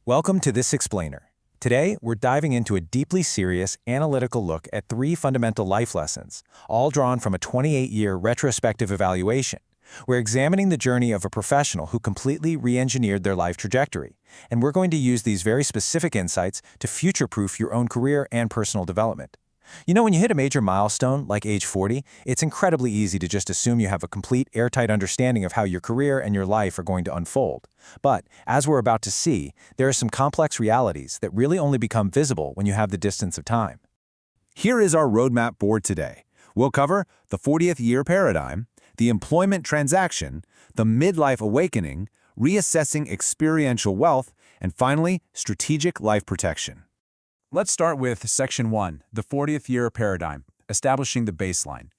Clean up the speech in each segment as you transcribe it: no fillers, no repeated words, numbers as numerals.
Welcome to This Explainer. Today, we're diving into a deeply serious, analytical look at three fundamental life lessons, all drawn from a 28-year retrospective evaluation. We're examining the journey of a professional who completely re-engineered their life trajectory, and we're going to use these very specific insights to future-proof your own career and personal development. You know, when you hit a major milestone, like age 40, it's incredibly easy to just assume you have a complete, airtight understanding of how your career and your life are going to unfold. But, as we're about to see, there are some complex realities that really only become visible when you have the distance of time. Here is our roadmap board today. We'll cover the 40th year paradigm, the employment transaction, the midlife awakening, reassessing experiential wealth, and finally, strategic life protection. Let's start with Section 1, the 40th year paradigm, establishing the baseline.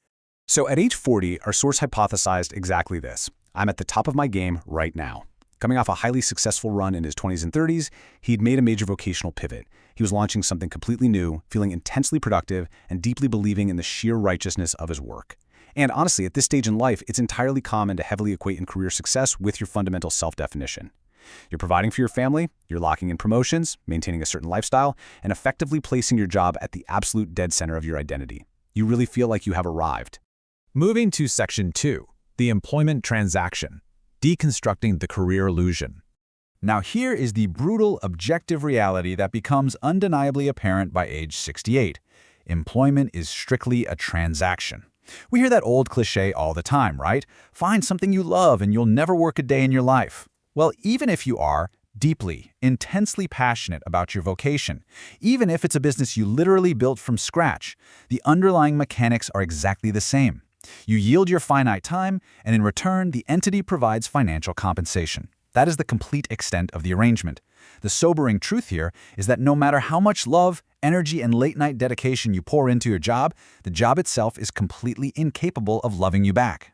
So at age 40, our source hypothesized exactly this. I'm at the top of my game right now. Coming off a highly successful run in his 20s and 30s, he'd made a major vocational pivot. He was launching something completely new, feeling intensely productive, and deeply believing in the sheer righteousness of his work. And honestly, at this stage in life, it's entirely common to heavily equate in career success with your fundamental self-definition. You're providing for your family, you're locking in promotions, maintaining a certain lifestyle, and effectively placing your job at the absolute dead center of your identity. You really feel like you have arrived. Moving to Section 2, the employment transaction, deconstructing the career illusion. Now here is the brutal, objective reality that becomes undeniably apparent by age 68. Employment is strictly a transaction. We hear that old cliche all the time, right? Find something you love and you'll never work a day in your life. Well, even if you are deeply, intensely passionate about your vocation, even if it's a business you literally built from scratch, the underlying mechanics are exactly the same. You yield your finite time, and in return, the entity provides financial compensation. That is the complete extent of the arrangement. The sobering truth here is that no matter how much love, energy, and late-night dedication you pour into your job, the job itself is completely incapable of loving you back.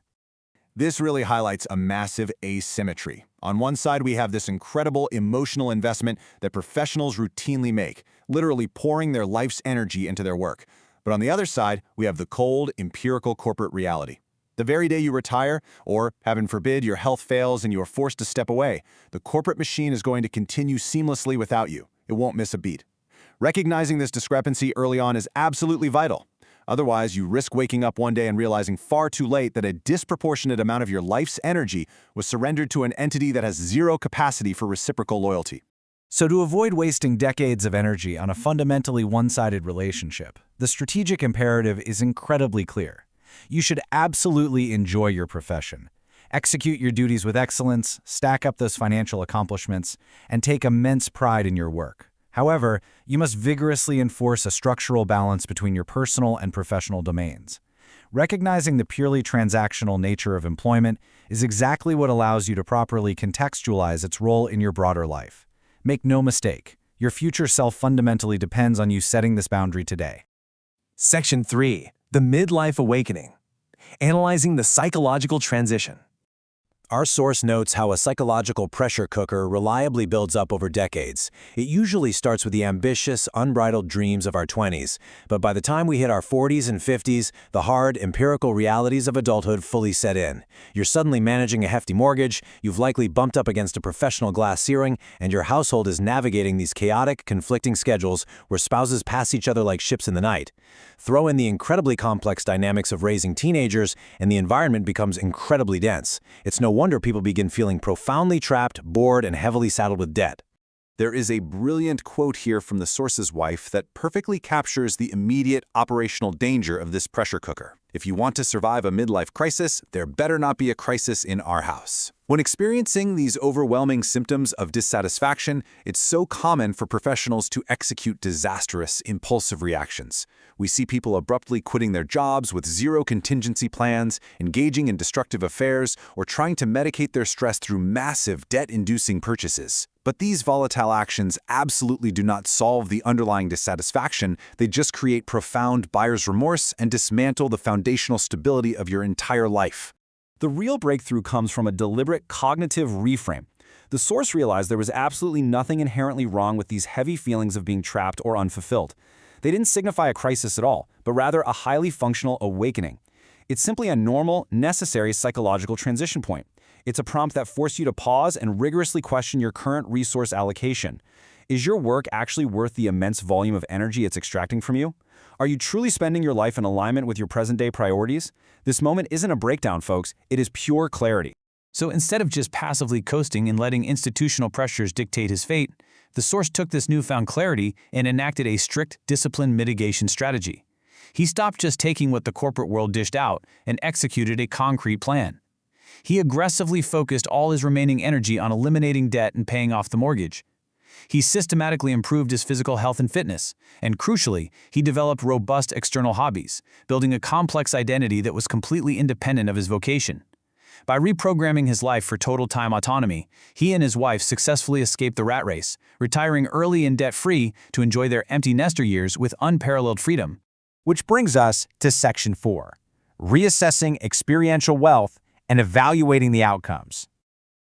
This really highlights a massive asymmetry. On one side, we have this incredible emotional investment that professionals routinely make, literally pouring their life's energy into their work. But on the other side, we have the cold, empirical corporate reality. The very day you retire, or, heaven forbid, your health fails and you are forced to step away, the corporate machine is going to continue seamlessly without you. It won't miss a beat. Recognizing this discrepancy early on is absolutely vital. Otherwise, you risk waking up one day and realizing far too late that a disproportionate amount of your life's energy was surrendered to an entity that has zero capacity for reciprocal loyalty. So to avoid wasting decades of energy on a fundamentally one-sided relationship, the strategic imperative is incredibly clear. You should absolutely enjoy your profession. Execute your duties with excellence, stack up those financial accomplishments, and take immense pride in your work. However, you must vigorously enforce a structural balance between your personal and professional domains. Recognizing the purely transactional nature of employment is exactly what allows you to properly contextualize its role in your broader life. Make no mistake, your future self fundamentally depends on you setting this boundary today. Section 3, the midlife awakening, analyzing the psychological transition. Our source notes how a psychological pressure cooker reliably builds up over decades. It usually starts with the ambitious, unbridled dreams of our 20s, but by the time we hit our 40s and 50s, the hard, empirical realities of adulthood fully set in. You're suddenly managing a hefty mortgage, you've likely bumped up against a professional glass ceiling, and your household is navigating these chaotic, conflicting schedules where spouses pass each other like ships in the night. Throw in the incredibly complex dynamics of raising teenagers, and the environment becomes incredibly dense. It's no wonder people begin feeling profoundly trapped, bored, and heavily saddled with debt. There is a brilliant quote here from the source's wife that perfectly captures the immediate operational danger of this pressure cooker. If you want to survive a midlife crisis, there better not be a crisis in our house. When experiencing these overwhelming symptoms of dissatisfaction, it's so common for professionals to execute disastrous, impulsive reactions. We see people abruptly quitting their jobs with zero contingency plans, engaging in destructive affairs, or trying to medicate their stress through massive debt-inducing purchases. But these volatile actions absolutely do not solve the underlying dissatisfaction. They just create profound buyer's remorse and dismantle the foundational stability of your entire life. The real breakthrough comes from a deliberate cognitive reframe. The source realized there was absolutely nothing inherently wrong with these heavy feelings of being trapped or unfulfilled. They didn't signify a crisis at all, but rather a highly functional awakening. It's simply a normal, necessary psychological transition point. It's a prompt that forces you to pause and rigorously question your current resource allocation. Is your work actually worth the immense volume of energy it's extracting from you? Are you truly spending your life in alignment with your present-day priorities? This moment isn't a breakdown, folks. It is pure clarity. So instead of just passively coasting and letting institutional pressures dictate his fate, the source took this newfound clarity and enacted a strict discipline mitigation strategy. He stopped just taking what the corporate world dished out and executed a concrete plan. He aggressively focused all his remaining energy on eliminating debt and paying off the mortgage. He systematically improved his physical health and fitness, and crucially, he developed robust external hobbies, building a complex identity that was completely independent of his vocation. By reprogramming his life for total time autonomy, he and his wife successfully escaped the rat race, retiring early and debt-free to enjoy their empty nester years with unparalleled freedom. Which brings us to Section 4, reassessing experiential wealth and evaluating the outcomes.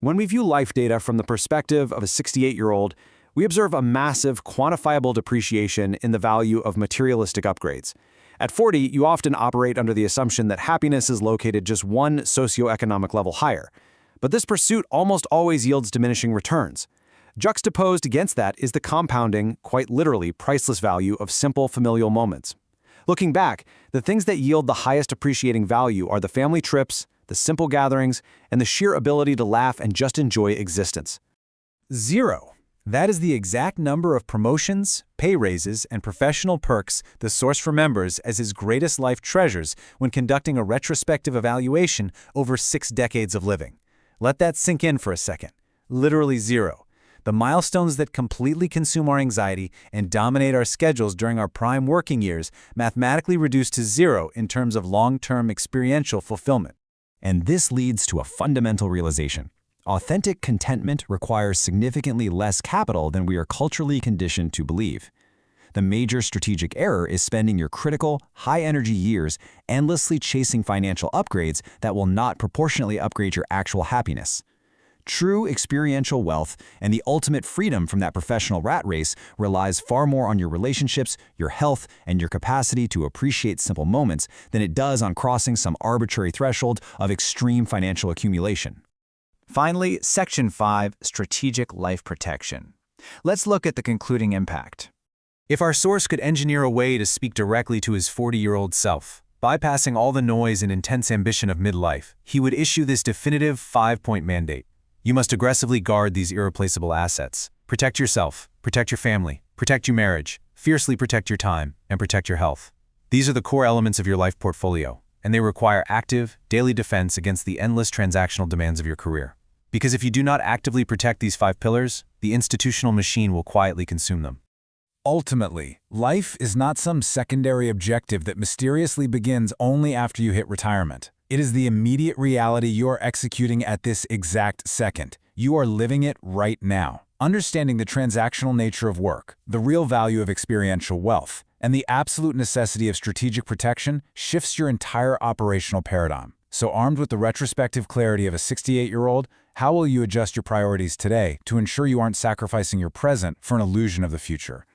When we view life data from the perspective of a 68-year-old, we observe a massive, quantifiable depreciation in the value of materialistic upgrades. At 40, you often operate under the assumption that happiness is located just one socioeconomic level higher. But this pursuit almost always yields diminishing returns. Juxtaposed against that is the compounding, quite literally priceless value of simple familial moments. Looking back, the things that yield the highest appreciating value are the family trips, the simple gatherings, and the sheer ability to laugh and just enjoy existence. 0. That is the exact number of promotions, pay raises, and professional perks the source remembers as his greatest life treasures when conducting a retrospective evaluation over 6 decades of living. Let that sink in for a second. Literally 0. The milestones that completely consume our anxiety and dominate our schedules during our prime working years mathematically reduce to 0 in terms of long-term experiential fulfillment. And this leads to a fundamental realization. Authentic contentment requires significantly less capital than we are culturally conditioned to believe. The major strategic error is spending your critical, high-energy years endlessly chasing financial upgrades that will not proportionately upgrade your actual happiness. True experiential wealth and the ultimate freedom from that professional rat race relies far more on your relationships, your health, and your capacity to appreciate simple moments than it does on crossing some arbitrary threshold of extreme financial accumulation. Finally, Section 5, Strategic Life Protection. Let's look at the concluding impact. If our source could engineer a way to speak directly to his 40-year-old self, bypassing all the noise and intense ambition of midlife, he would issue this definitive 5-point mandate. You must aggressively guard these irreplaceable assets. Protect yourself, protect your family, protect your marriage, fiercely protect your time, and protect your health. These are the core elements of your life portfolio, and they require active, daily defense against the endless transactional demands of your career. Because if you do not actively protect these 5 pillars, the institutional machine will quietly consume them. Ultimately, life is not some secondary objective that mysteriously begins only after you hit retirement. It is the immediate reality you are executing at this exact second. You are living it right now. Understanding the transactional nature of work, the real value of experiential wealth, and the absolute necessity of strategic protection shifts your entire operational paradigm. So armed with the retrospective clarity of a 68-year-old, how will you adjust your priorities today to ensure you aren't sacrificing your present for an illusion of the future?